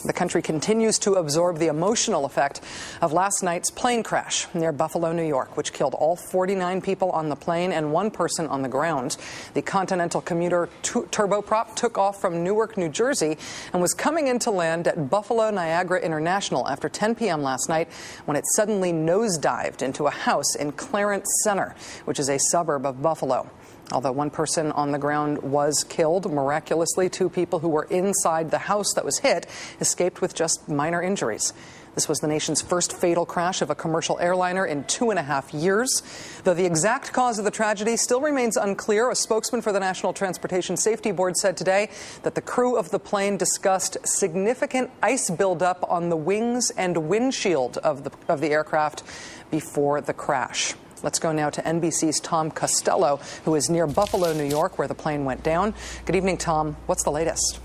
The country continues to absorb the emotional effect of last night's plane crash near Buffalo, New York, which killed all 49 people on the plane and one person on the ground. The Continental commuter turboprop took off from Newark, New Jersey, and was coming in to land at Buffalo Niagara International after 10 p.m. last night when it suddenly nosedived into a house in Clarence Center, which is a suburb of Buffalo. Although one person on the ground was killed, miraculously, two people who were inside the house that was hit escaped with just minor injuries. This was the nation's first fatal crash of a commercial airliner in 2.5 years. Though the exact cause of the tragedy still remains unclear, a spokesman for the National Transportation Safety Board said today that the crew of the plane discussed significant ice buildup on the wings and windshield of the aircraft before the crash. Let's go now to NBC's Tom Costello, who is near Buffalo, New York, where the plane went down. Good evening, Tom. What's the latest?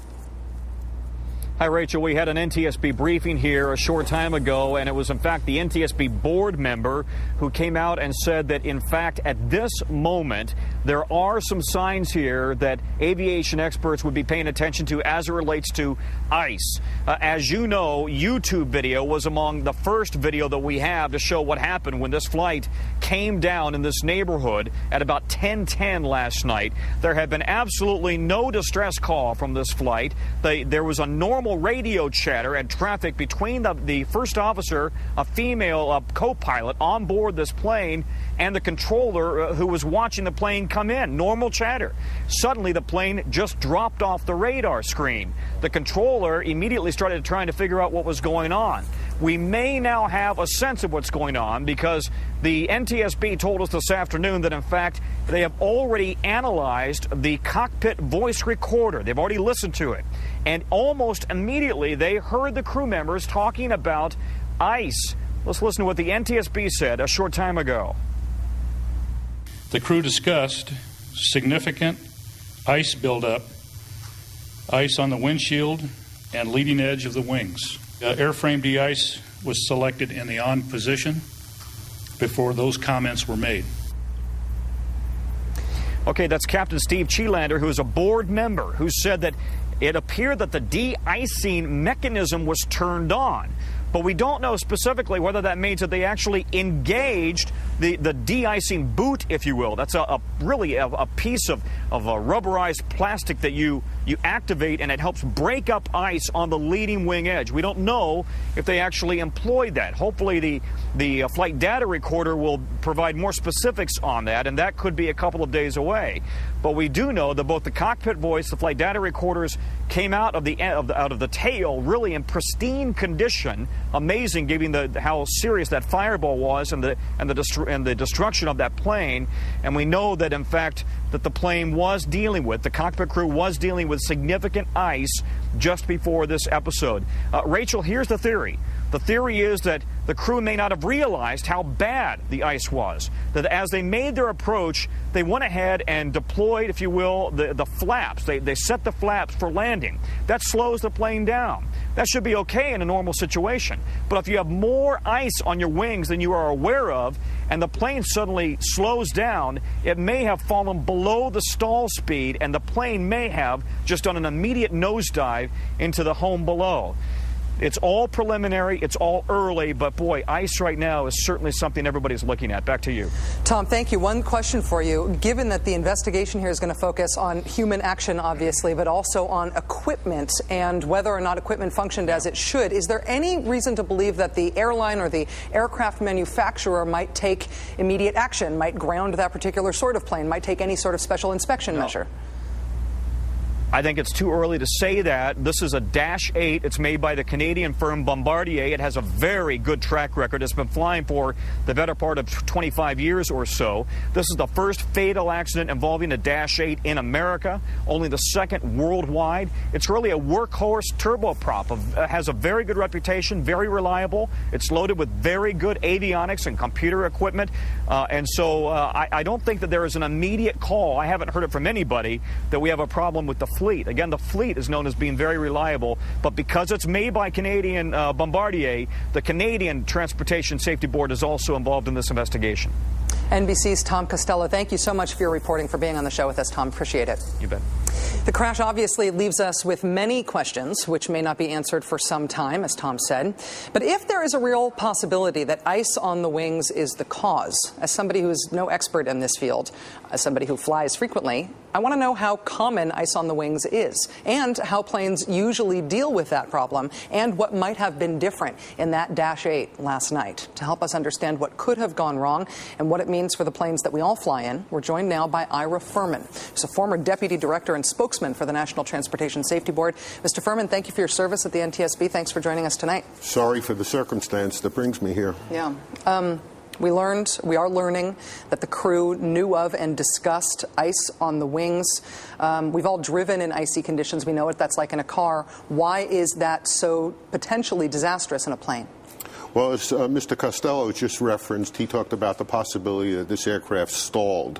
Hi, Rachel. We had an NTSB briefing here a short time ago, and it was, in fact, the NTSB board member who came out and said that, in fact, at this moment, there are some signs here that aviation experts would be paying attention to as it relates to ice. As you know, YouTube video was among the first video that we have to show what happened when this flight came down in this neighborhood at about 10:10 last night. There had been absolutely no distress call from this flight. There was a normal radio chatter and traffic between the first officer, a female co-pilot on board this plane, and the controller who was watching the plane come in. Normal chatter. Suddenly, the plane just dropped off the radar screen. The controller immediately started trying to figure out what was going on. We may now have a sense of what's going on because the NTSB told us this afternoon that, in fact, they have already analyzed the cockpit voice recorder. They've already listened to it. And almost immediately, they heard the crew members talking about ice. Let's listen to what the NTSB said a short time ago. The crew discussed significant ice buildup, ice on the windshield and leading edge of the wings. Airframe de-ice was selected in the on position before those comments were made. Okay, that's Captain Steve Cheelander, who is a board member, who said that it appeared that the de-icing mechanism was turned on. But we don't know specifically whether that means that they actually engaged the de-icing boot, if you will. That's really a piece of a rubberized plastic that you activate, and it helps break up ice on the leading wing edge. We don't know if they actually employed that. Hopefully the flight data recorder will provide more specifics on that, and that could be a couple of days away. But we do know that both the cockpit voice, the flight data recorders came out of the tail really in pristine condition. Amazing, given how serious that fireball was and the destruction of that plane. And we know that, in fact, that the plane was dealing with, the cockpit crew was dealing with significant ice just before this episode. Rachel, here's the theory. The theory is that the crew may not have realized how bad the ice was. That as they made their approach, they went ahead and deployed, if you will, the flaps. They set the flaps for landing. That slows the plane down. That should be okay in a normal situation. But if you have more ice on your wings than you are aware of, and the plane suddenly slows down, it may have fallen below the stall speed, and the plane may have just done an immediate nosedive into the home below. It's all preliminary, it's all early, but boy, ice right now is certainly something everybody's looking at. Back to you. Tom, thank you. One question for you. Given that the investigation here is going to focus on human action, obviously, but also on equipment and whether or not equipment functioned as it should, is there any reason to believe that the airline or the aircraft manufacturer might take immediate action, might ground that particular sort of plane, might take any sort of special inspection measure? I think it's too early to say that. This is a Dash 8. It's made by the Canadian firm Bombardier. It has a very good track record. It's been flying for the better part of 25 years or so. This is the first fatal accident involving a Dash 8 in America, only the second worldwide. It's really a workhorse turboprop. It has a very good reputation, very reliable. It's loaded with very good avionics and computer equipment. And so I don't think that there is an immediate call. I haven't heard it from anybody that we have a problem with the fleet. Again, the fleet is known as being very reliable, but because it's made by Canadian Bombardier, the Canadian Transportation Safety Board is also involved in this investigation. NBC's Tom Costello, thank you so much for your reporting, for being on the show with us, Tom. Appreciate it. You bet. The crash obviously leaves us with many questions, which may not be answered for some time, as Tom said. But if there is a real possibility that ice on the wings is the cause, as somebody who is no expert in this field, as somebody who flies frequently, I want to know how common ice on the wings is, and how planes usually deal with that problem, and what might have been different in that Dash 8 last night. To help us understand what could have gone wrong and what it means for the planes that we all fly in, we're joined now by Ira Furman, who's a former deputy director and spokesman for the National Transportation Safety Board. Mr. Furman, thank you for your service at the NTSB. Thanks for joining us tonight. Sorry for the circumstance that brings me here. Yeah. We are learning that the crew knew of and discussed ice on the wings. We've all driven in icy conditions. We know what that's like in a car. Why is that so potentially disastrous in a plane? Well, as Mr. Costello just referenced, he talked about the possibility that this aircraft stalled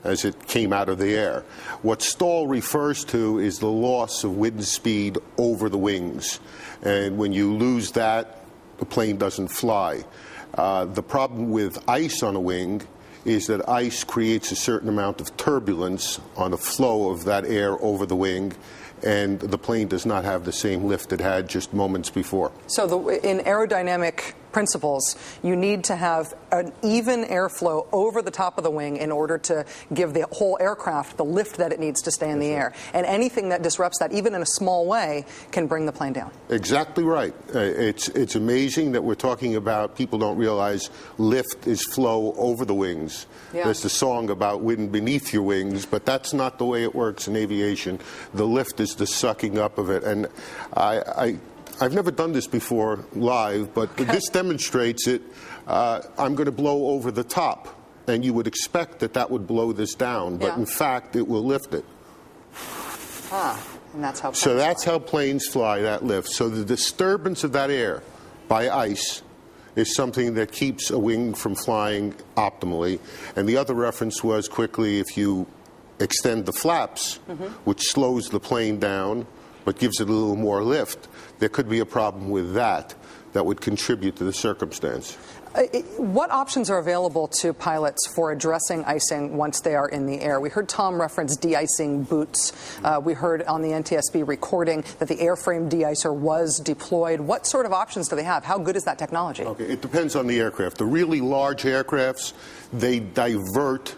as it came out of the air. What stall refers to is the loss of wind speed over the wings. And when you lose that, the plane doesn't fly. The problem with ice on a wing is that ice creates a certain amount of turbulence on the flow of that air over the wing, and the plane does not have the same lift it had just moments before. So in aerodynamic principles, you need to have an even airflow over the top of the wing in order to give the whole aircraft the lift that it needs to stay in the air. And anything that disrupts that, even in a small way, can bring the plane down. Exactly right. It's amazing that we're talking about, people don't realize lift is flow over the wings. Yeah. There's the song about wind beneath your wings, but that's not the way it works in aviation. The lift is the sucking up of it. And I've never done this before live, but this demonstrates it. I'm going to blow over the top, and you would expect that that would blow this down, but in fact, it will lift it. And that's how planes So that's how planes fly, that lift. So the disturbance of that air by ice is something that keeps a wing from flying optimally. And the other reference was, quickly, if you extend the flaps, which slows the plane down, but gives it a little more lift, there could be a problem with that would contribute to the circumstance. What options are available to pilots for addressing icing once they are in the air? We heard Tom reference de-icing boots. We heard on the NTSB recording that the airframe de-icer was deployed. What sort of options do they have? How good is that technology? Okay, it depends on the aircraft. The really large aircrafts, they divert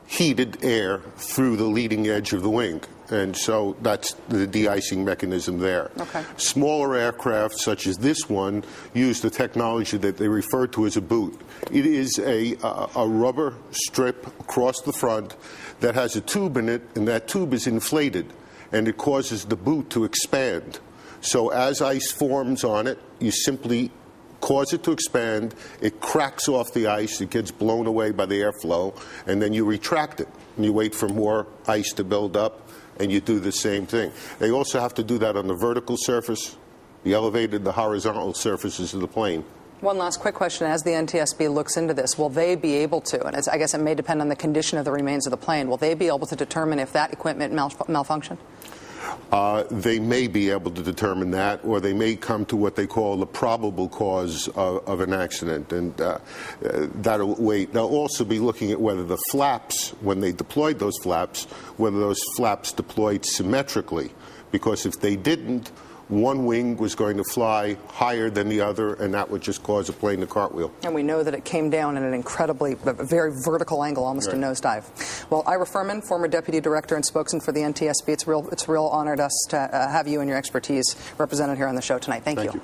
heated air through the leading edge of the wing. And so that's the de-icing mechanism there. Okay. Smaller aircraft, such as this one, use the technology that they refer to as a boot. It is a rubber strip across the front that has a tube in it, and that tube is inflated, and it causes the boot to expand. So as ice forms on it, you simply cause it to expand, it cracks off the ice, it gets blown away by the airflow, and then you retract it, and you wait for more ice to build up, and you do the same thing. They also have to do that on the vertical surface, the elevated, the horizontal surfaces of the plane. One last quick question. As the NTSB looks into this, will they be able to, and I guess it may depend on the condition of the remains of the plane, will they be able to determine if that equipment malfunctioned? They may be able to determine that, or they may come to what they call the probable cause of an accident, and that'll wait. They'll also be looking at whether the flaps, when they deployed those flaps, whether those flaps deployed symmetrically, because if they didn't, one wing was going to fly higher than the other, and that would just cause a plane to cartwheel. And we know that it came down in an incredibly, very vertical angle, almost a nosedive. Well, Ira Furman, former deputy director and spokesman for the NTSB, it's a real honor to us to have you and your expertise represented here on the show tonight. Thank you.